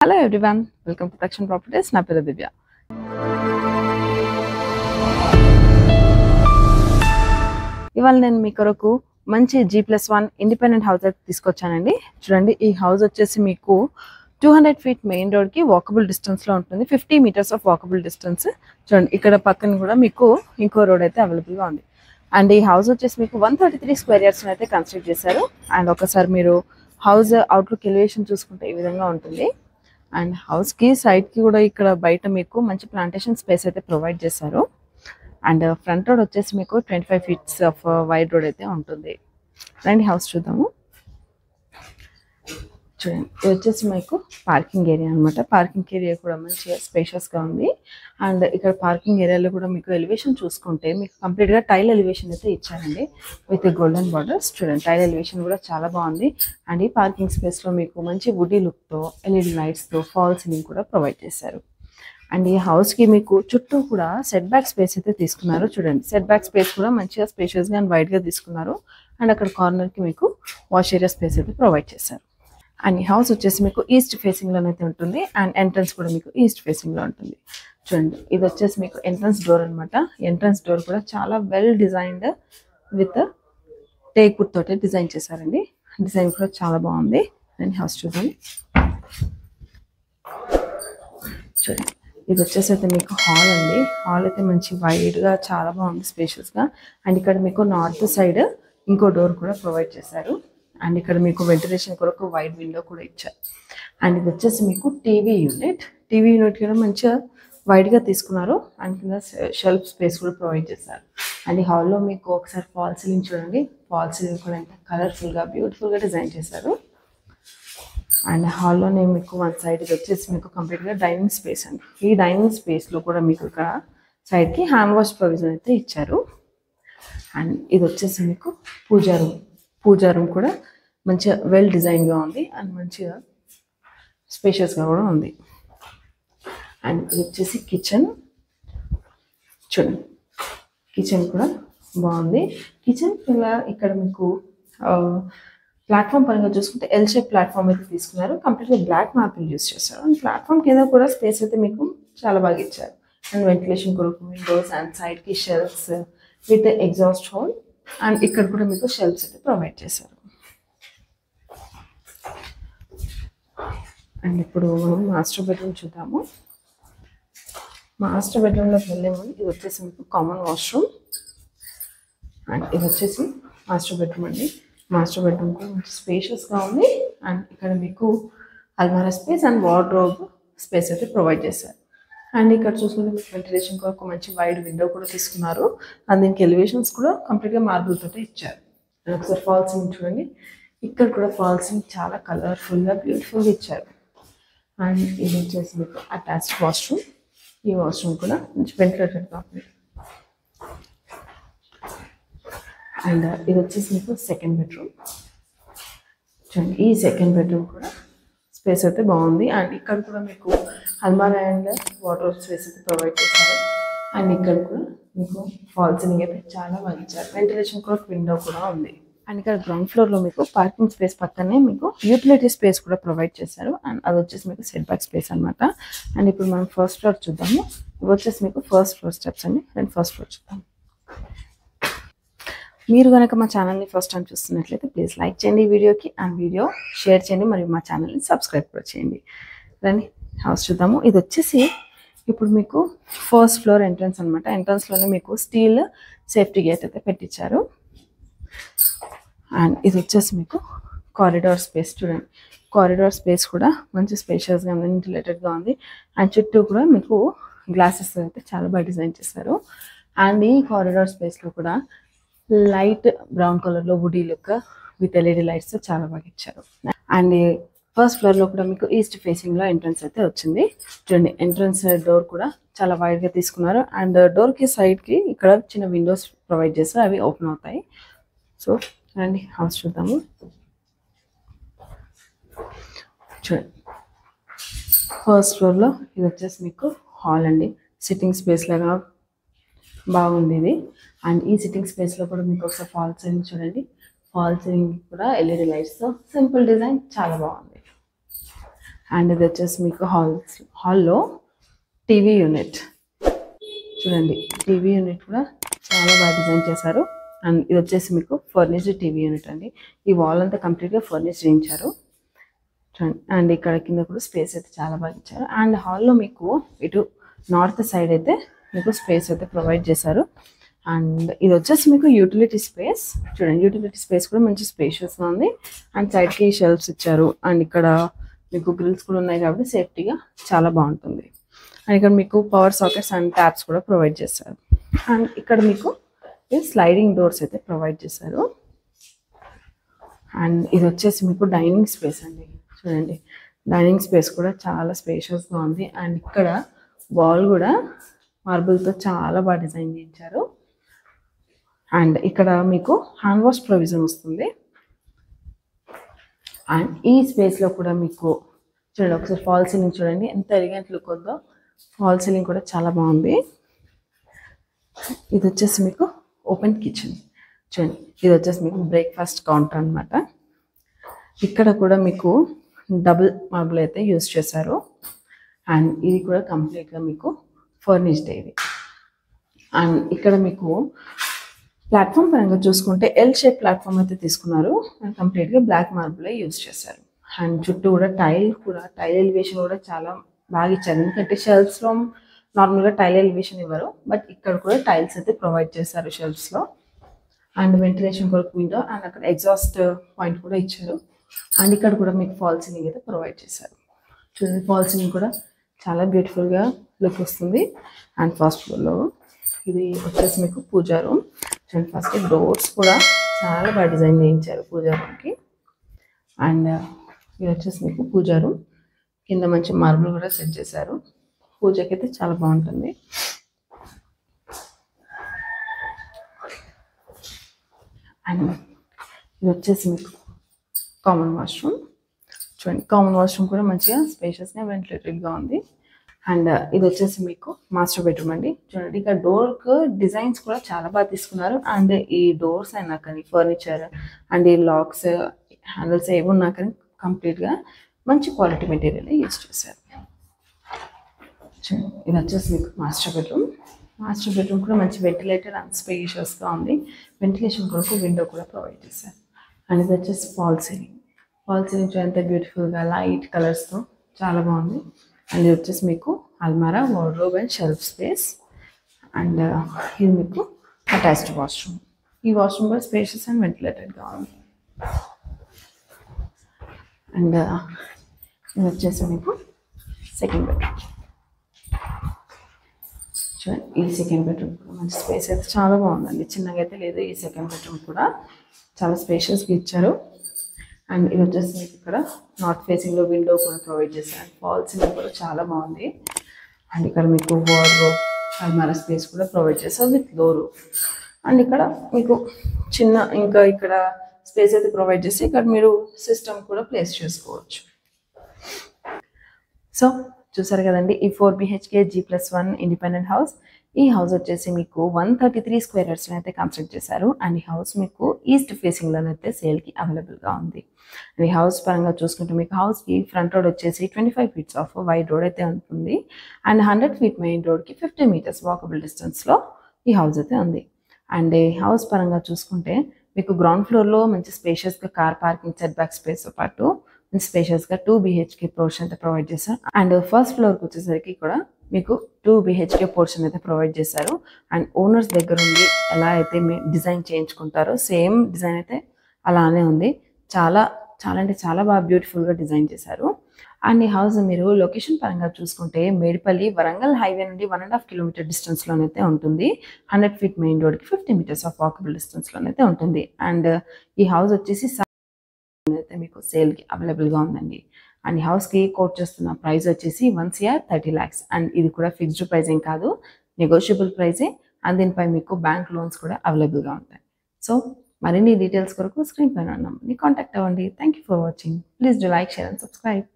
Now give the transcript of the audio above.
Hello everyone, welcome to దక్షిణ properties. నా పేరు దివ్య. ఇవాళ నేను మీ కొరకు మంచి G+1 ఇండిపెండెంట్ హౌస్ అయితే తీసుకొచ్చానండి. చూడండి, ఈ హౌస్ వచ్చేసి మీకు 200 feet మెయిన్ రోడ్కి వాకబుల్ డిస్టెన్స్లో ఉంటుంది. 50 meters ఆఫ్ వాకబుల్ డిస్టెన్స్. చూడండి, ఇక్కడ పక్కన కూడా మీకు ఇంకో రోడ్ అయితే అవైలబుల్గా ఉంది. అండ్ ఈ హౌస్ వచ్చేసి మీకు 133 square yards అయితే కన్స్ట్రక్ట్ చేశారు. అండ్ ఒకసారి మీరు హౌస్ అవుట్లుక్ ఎలివేషన్ చూసుకుంటే ఈ విధంగా ఉంటుంది. అండ్ హౌస్కి సైడ్కి కూడా ఇక్కడ బయట మీకు మంచి ప్లాంటేషన్ స్పేస్ అయితే ప్రొవైడ్ చేశారు. అండ్ ఫ్రంట్ రోడ్ వచ్చేసి మీకు 25 feet ఆఫ్ వైడ్ రోడ్ అయితే ఉంటుంది. రండి హౌస్ చూద్దాము. చూడండి, ఇది వచ్చేసి మీకు పార్కింగ్ ఏరియా అనమాట. పార్కింగ్ ఏరియా కూడా మంచిగా స్పేషియస్గా ఉంది. అండ్ ఇక్కడ పార్కింగ్ ఏరియాలో కూడా మీకు ఎలివేషన్ చూసుకుంటే మీకు కంప్లీట్గా టైల్ ఎలివేషన్ అయితే ఇచ్చారండి విత్ గోల్డెన్ బార్డర్స్. చూడండి, టైల్ ఎలివేషన్ కూడా చాలా బాగుంది. అండ్ ఈ పార్కింగ్ స్పేస్లో మీకు మంచి వుడీ లుక్తో LED లైట్స్తో ఫాల్ సీలింగ్ కూడా ప్రొవైడ్ చేశారు. అండ్ ఈ హౌస్కి మీకు చుట్టూ కూడా సెట్ బ్యాక్ స్పేస్ అయితే తీసుకున్నారు. చూడండి, సెట్ బ్యాక్ స్పేస్ కూడా మంచిగా స్పేషియస్గా అండ్ వైడ్గా తీసుకున్నారు. అండ్ అక్కడ కార్నర్కి మీకు వాష్ ఏరియా స్పేస్ అయితే ప్రొవైడ్ చేశారు. అండ్ ఈ హౌస్ వచ్చేసి మీకు ఈస్ట్ ఫేసింగ్లోనైతే ఉంటుంది. అండ్ ఎంట్రన్స్ కూడా మీకు ఈస్ట్ ఫేసింగ్లో ఉంటుంది. చూడండి, ఇది వచ్చేసి మీకు ఎంట్రన్స్ డోర్ అనమాట. ఎంట్రన్స్ డోర్ కూడా చాలా well designed with teak wood తోటి డిజైన్ చేశారండి. డిజైన్ కూడా చాలా బాగుంది. అండ్ హౌస్ చూడండి. చూడండి, ఇది వచ్చేసి అయితే మీకు హాల్ అండి. హాల్ అయితే మంచి వైడ్గా చాలా బాగుంది, స్పేషియస్గా. అండ్ ఇక్కడ మీకు నార్త్ సైడ్ ఇంకో డోర్ కూడా ప్రొవైడ్ చేశారు. అండ్ ఇక్కడ మీకు వెంటిలేషన్ కొరకు వైడ్ విండో కూడా ఇచ్చారు. అండ్ ఇది వచ్చేసి మీకు టీవీ యూనిట్ కూడా మంచిగా వైడ్గా తీసుకున్నారు. అండ్ కింద షెల్ఫ్ స్పేస్ కూడా ప్రొవైడ్ చేశారు. అండ్ ఈ హాల్లో మీకు ఒకసారి ఫాల్ సీలింగ్ చూడండి. ఫాల్ సీలింగ్ కూడా ఎంత కలర్ఫుల్గా బ్యూటిఫుల్గా డిజైన్ చేశారు. అండ్ హాల్లోనే మీకు వన్ సైడ్ ఇది వచ్చేసి మీకు కంప్లీట్గా డైనింగ్ స్పేస్ అండి. ఈ డైనింగ్ స్పేస్లో కూడా మీకు ఇక్కడ సైడ్కి హ్యాండ్ వాష్ ప్రొవిజన్ అయితే ఇచ్చారు. అండ్ ఇది వచ్చేసి మీకు పూజా రూమ్ కూడా మంచిగా వెల్ డిజైన్గా ఉంది. అండ్ మంచిగా స్పేషియస్గా కూడా ఉంది. అండ్ ఇది వచ్చేసి కిచెన్. చూడండి, కిచెన్ కూడా బాగుంది. కిచెన్ ఇక్కడ మీకు ప్లాట్ఫామ్ పరంగా చూసుకుంటే ఎల్ షేప్ ప్లాట్ఫామ్ అయితే తీసుకున్నారు. కంప్లీట్గా బ్లాక్ మార్బుల్ యూస్ చేస్తారు. అండ్ ప్లాట్ఫామ్ కింద కూడా స్పేస్ అయితే మీకు చాలా బాగా ఇచ్చారు. అండ్ వెంటిలేషన్ కొరకు విండోస్ అండ్ సైడ్కి shelves with exhaust whole. And ఇక్కడ కూడా మీకు షెల్ఫ్స్ అయితే ప్రొవైడ్ చేశారు. అండ్ ఇప్పుడు మనం మాస్టర్ బెడ్రూమ్ చూద్దాము. మాస్టర్ బెడ్రూమ్లోకి వెళ్ళే ముందు ఇది వచ్చేసి మీకు కామన్ వాష్రూమ్. అండ్ ఇది వచ్చేసి మాస్టర్ బెడ్రూమ్ అండి. మాస్టర్ బెడ్రూమ్ కూడా మంచి స్పేషియస్గా ఉంది. అండ్ ఇక్కడ మీకు అల్మారా స్పేస్ అండ్ వార్డ్రోబ్ స్పేస్ అయితే ప్రొవైడ్ చేశారు. అండ్ ఇక్కడ చూసుకుంటే మీకు వెంటిలేషన్ కొరకు మంచి వైడ్ విండో కూడా తీసుకున్నారు. అండ్ దీనికి ఎలివేషన్స్ కూడా కంప్లీట్గా మార్బుల్ తోటే ఇచ్చారు. అండ్ ఒకసారి ఫాల్ సీలింగ్ చూడండి. ఇక్కడ కూడా ఫాల్ సీలింగ్ చాలా కలర్ఫుల్గా బ్యూటిఫుల్గా ఇచ్చారు. అండ్ ఇది వచ్చేసి మీకు అటాచ్డ్ వాష్రూమ్. ఈ వాష్రూమ్ కూడా మంచి వెంటిలేటెడ్గా ఉంది. అండ్ ఇది వచ్చేసి మీకు సెకండ్ బెడ్రూమ్. చూడండి, ఈ సెకండ్ బెడ్రూమ్ కూడా స్పేస్ అయితే బాగుంది. అండ్ ఇక్కడ కూడా మీకు అల్మారా అండ్ వాటర్ స్పేస్ అయితే ప్రొవైడ్ చేశారు. అండ్ ఇక్కడ కూడా మీకు ఫాల్ సీలింగ్ అయితే చాలా బాగా ఇచ్చారు. వెంటిలేషన్ కూడా విండో కూడా ఉంది. అండ్ ఇక్కడ గ్రౌండ్ ఫ్లోర్లో మీకు పార్కింగ్ స్పేస్ పక్కనే మీకు యూటిలిటీ స్పేస్ కూడా ప్రొవైడ్ చేశారు. అండ్ అది వచ్చేసి మీకు సెట్ బ్యాక్ స్పేస్ అనమాట. అండ్ ఇప్పుడు మనం ఫస్ట్ ఫ్లోర్ చూద్దాము. ఇవి వచ్చేసి మీకు ఫస్ట్ ఫ్లోర్ స్టెప్స్ అండి. అండ్ ఫస్ట్ ఫ్లోర్ చూద్దాం. మీరు కనుక మా ఛానల్ని ఫస్ట్ టైం చూస్తున్నట్లయితే ప్లీజ్ లైక్ చేయండి ఈ వీడియోకి. అండ్ వీడియో షేర్ చేయండి, మరియు మా ఛానల్ని సబ్స్క్రైబ్ కూడా చేయండి. రండి హౌస్ చూద్దాము. ఇది వచ్చేసి ఇప్పుడు మీకు ఫస్ట్ ఫ్లోర్ ఎంట్రన్స్ అనమాట. ఎంట్రన్స్లోనే మీకు స్టీల్ సేఫ్టీ గేట్ అయితే పెట్టించారు. అండ్ ఇది వచ్చేసి మీకు కారిడార్ స్పేస్. చూడండి, కారిడార్ స్పేస్ కూడా మంచి స్పేషియస్గా ఉంది, వెంటిలేటెడ్గా ఉంది. అండ్ చుట్టూ కూడా మీకు గ్లాసెస్ అయితే చాలా బాగా డిజైన్ చేశారు. అండ్ ఈ కారిడార్ స్పేస్లో కూడా లైట్ బ్రౌన్ కలర్లో woody look with LED lights చాలా బాగా ఇచ్చారు. అండ్ ఫస్ట్ ఫ్లోర్లో కూడా మీకు ఈస్ట్ ఫేసింగ్లో ఎంట్రన్స్ అయితే వచ్చింది. చూడండి, ఎంట్రన్స్ డోర్ కూడా చాలా వైడ్గా తీసుకున్నారు. అండ్ డోర్కి సైడ్కి ఇక్కడ చిన్న విండోస్ ప్రొవైడ్ చేస్తారు, అవి ఓపెన్ అవుతాయి. సో రండి హౌస్ చూద్దాము. చూడండి, ఫస్ట్ ఫ్లోర్లో ఇది వచ్చేసి మీకు హాల్ అండి. సిట్టింగ్ స్పేస్ లాగా బాగుంది ఇది. అండ్ ఈ సిట్టింగ్ స్పేస్లో కూడా మీకు ఒకసారి ఫాల్ సీలింగ్ చూడండి. ఫాల్ సీలింగ్ కూడా LED లైట్స్తో సింపుల్ డిజైన్ చాలా బాగుంది. అండ్ ఇది వచ్చేసి మీకు హాల్లో టీవీ యూనిట్ చూడండి. టీవీ యూనిట్ కూడా చాలా బాగా డిజైన్ చేశారు. అండ్ ఇది వచ్చేసి మీకు ఫర్నిష్డ్ టీవీ యూనిట్ అండి. ఈ వాల్ అంతా కంప్లీట్గా ఫర్నిష్ చేయించారు చూడండి. అండ్ ఇక్కడ కింద కూడా స్పేస్ అయితే చాలా బాగా ఇచ్చారు. అండ్ హాల్లో మీకు ఇటు నార్త్ సైడ్ అయితే మీకు స్పేస్ అయితే ప్రొవైడ్ చేశారు. అండ్ ఇది వచ్చేసి మీకు యూటిలిటీ స్పేస్ చూడండి. యూటిలిటీ స్పేస్ కూడా మంచి స్పేషియస్గా ఉంది. అండ్ సైడ్కి షెల్ఫ్స్ ఇచ్చారు. అండ్ ఇక్కడ మీకు గ్రిల్స్ కూడా ఉన్నాయి కాబట్టి సేఫ్టీగా చాలా బాగుంటుంది. అండ్ ఇక్కడ మీకు పవర్ సాకెట్స్ అండ్ ట్యాప్స్ కూడా ప్రొవైడ్ చేశారు. అండ్ ఇక్కడ మీకు స్లైడింగ్ డోర్స్ అయితే ప్రొవైడ్ చేశారు. అండ్ ఇది వచ్చేసి మీకు డైనింగ్ స్పేస్ అండి చూడండి. డైనింగ్ స్పేస్ కూడా చాలా స్పేషియస్గా ఉంది. అండ్ ఇక్కడ వాల్ కూడా మార్బుల్తో చాలా బాగా డిజైన్ చేయించారు. అండ్ ఇక్కడ మీకు హ్యాండ్ వాష్ ప్రొవిజన్ వస్తుంది. అండ్ ఈ స్పేస్లో కూడా మీకు చూడండి, ఒకసారి ఫాల్ సీలింగ్ చూడండి ఎంత ఎలిగెంట్ లుక్ ఉందో. ఫాల్ సీలింగ్ కూడా చాలా బాగుంది. ఇది వచ్చేసి మీకు ఓపెన్ కిచెన్ చూడండి. ఇది వచ్చేసి మీకు బ్రేక్ఫాస్ట్ కౌంటర్ అనమాట. ఇక్కడ కూడా మీకు డబుల్ మార్బుల్ అయితే యూజ్ చేశారు. అండ్ ఇది కూడా కంప్లీట్గా మీకు ఫర్నిష్డ్ ఇది. అండ్ ఇక్కడ మీకు ప్లాట్ఫామ్ పరంగా చూసుకుంటే ఎల్ షేప్ ప్లాట్ఫామ్ అయితే తీసుకున్నారు. అండ్ కంప్లీట్గా బ్లాక్ మార్బుల్ యూజ్ చేశారు. అండ్ చుట్టూ కూడా టైల్ ఎలివేషన్ కూడా చాలా బాగా ఇచ్చారు. ఎందుకంటే షెల్ఫ్స్లో నార్మల్గా టైల్ ఎలివేషన్ ఇవ్వరు, బట్ ఇక్కడ కూడా టైల్స్ అయితే ప్రొవైడ్ చేశారు షెల్ఫ్స్లో. అండ్ వెంటిలేషన్ కొరకు విండో అండ్ అక్కడ ఎగ్జాస్ట్ పాయింట్ కూడా ఇచ్చారు. అండ్ ఇక్కడ కూడా మీకు ఫాల్ సీలింగ్ అయితే ప్రొవైడ్ చేశారు. చూడండి, ఫాల్ సీలింగ్ కూడా చాలా బ్యూటిఫుల్గా లుక్ వస్తుంది. అండ్ ఫస్ట్ ఫ్లోర్లో ఇది వచ్చేసి మీకు పూజా రూమ్ చూడండి. ఫస్ట్ డోర్స్ కూడా చాలా బాగా డిజైన్ చేయించారు పూజా రూమ్కి. అండ్ ఇది వచ్చేసి మీకు పూజా రూమ్ కింద మంచి మార్బుల్ కూడా సెట్ చేశారు. పూజకి అయితే చాలా బాగుంటుంది. అండ్ ఇది వచ్చేసి మీకు కామన్ వాష్రూమ్ చూడండి. కామన్ వాష్రూమ్ కూడా మంచిగా స్పేషియస్గా వెంటిలేటెడ్గా ఉంది. అండ్ ఇది వచ్చేసి మీకు మాస్టర్ బెడ్రూమ్ అండి చూడండి. ఇక్కడ డోర్కి డిజైన్స్ కూడా చాలా బాగా తీసుకున్నారు. అండ్ ఈ డోర్స్ అయినా కానీ ఫర్నిచర్ అండ్ ఈ లాక్స్ హ్యాండిల్స్ ఏవి ఉన్నా కానీ కంప్లీట్గా మంచి క్వాలిటీ మెటీరియల్ యూజ్ చేశారు. ఇది వచ్చేసి మీకు మాస్టర్ బెడ్రూమ్. మాస్టర్ బెడ్రూమ్ కూడా మంచి వెంటిలేటెడ్ అండ్ స్పేషియస్గా ఉంది. వెంటిలేషన్ కొరకు విండో కూడా ప్రొవైడ్ చేశారు. అండ్ ఇది వచ్చేసి ఫాల్ సీలింగ్ ఎంత బ్యూటిఫుల్గా లైట్ కలర్స్తో చాలా బాగుంది. అండ్ ఇది వచ్చేసి మీకు అల్మారా, wardrobe and shelf space. And ఇది మీకు అటాచ్డ్ వాష్రూమ్. ఈ వాష్రూమ్ కూడా స్పేషియస్ అండ్ వెంటిలేటెడ్గా ఉంది. అండ్ ఇది వచ్చేసి మీకు సెకండ్ బెడ్రూమ్ చూడండి. ఈ సెకండ్ బెడ్రూమ్ కూడా మంచి స్పేస్ అయితే చాలా బాగుందండి. చిన్నగా అయితే లేదు. ఈ సెకండ్ బెడ్రూమ్ కూడా చాలా స్పేషియస్గా ఇచ్చారు. అండ్ ఇది వచ్చేసి మీకు ఇక్కడ నార్త్ ఫేసింగ్లో విండో కూడా ప్రొవైడ్ చేశారు. ఫాల్ సీలింగ్ కూడా చాలా బాగుంది. అండ్ ఇక్కడ మీకు వార్డ్రోబ్ అల్మారా స్పేస్ కూడా ప్రొవైడ్ చేశారు విత్ లో రూఫ్. అండ్ ఇక్కడ మీకు చిన్న ఇంకా ఇక్కడ స్పేస్ అయితే ప్రొవైడ్ చేసి ఇక్కడ మీరు సిస్టమ్ కూడా ప్లేస్ చేసుకోవచ్చు. సో చూసారు కదండి, ఈ 4 BHK G+1 ఇండిపెండెంట్ హౌస్. ఈ హౌస్ వచ్చేసి మీకు 133 స్క్వేర్ యార్డ్స్లో అయితే కన్స్ట్రక్ట్ చేశారు. అండ్ ఈ హౌస్ మీకు ఈస్ట్ ఫేసింగ్లోనైతే సేల్కి అవైలబుల్గా ఉంది. అండ్ ఈ హౌస్ పరంగా చూసుకుంటే మీకు హౌస్కి ఫ్రంట్ రోడ్ వచ్చేసి 25 ఫీట్స్ ఆఫ్ వైడ్ రోడ్ అయితే ఉంటుంది. అండ్ 100 ఫీట్ మెయిన్ రోడ్కి 50 మీటర్స్ వాకబుల్ డిస్టెన్స్లో ఈ హౌస్ అయితే ఉంది. అండ్ ఈ హౌస్ పరంగా చూసుకుంటే మీకు గ్రౌండ్ ఫ్లోర్లో మంచి స్పేషియస్గా కార్ పార్కింగ్ సెట్ బ్యాక్ స్పేస్తో పాటు స్పేషియస్గా 2 BHK పోర్షన్ అయితే ప్రొవైడ్ చేశారు. అండ్ ఫస్ట్ ఫ్లోర్కి వచ్చేసరికి కూడా మీకు 2 BHK పోర్షన్ అయితే ప్రొవైడ్ చేశారు. అండ్ ఓనర్స్ దగ్గర ఉండి ఎలా అయితే డిజైన్ చేయించుకుంటారో సేమ్ డిజైన్ అయితే అలానే ఉంది. చాలా అంటే చాలా బాగా బ్యూటిఫుల్గా డిజైన్ చేశారు. అండ్ ఈ హౌస్ మీరు లొకేషన్ పరంగా చూసుకుంటే మేడిపల్లి వరంగల్ హైవే నుండి 1.5 కిలోమీటర్ డిస్టెన్స్లోనైతే ఉంటుంది. 100 ఫీట్ మెయిన్ రోడ్కి 50 మీటర్స్ ఆఫ్ వాకబుల్ డిస్టెన్స్లోనైతే ఉంటుంది. అండ్ ఈ హౌస్ వచ్చేసి అయితే మీకు సేల్కి అవైలబుల్గా ఉందండి. అండ్ ఈ హౌస్కి కోట్ చేస్తున్న ప్రైస్ వచ్చేసి 1,30 lakhs. అండ్ ఇది కూడా ఫిక్స్డ్ ప్రైజింగ్ కాదు, నెగోషియబుల్ ప్రైజే. అండ్ దీనిపై మీకు బ్యాంక్ లోన్స్ కూడా అవైలబుల్గా ఉంటాయి. సో మరిన్ని డీటెయిల్స్ కొరకు స్క్రీన్ పైన నంబర్ని కాంటాక్ట్ అవ్వండి. Thank you for watching. Please do like, share and subscribe.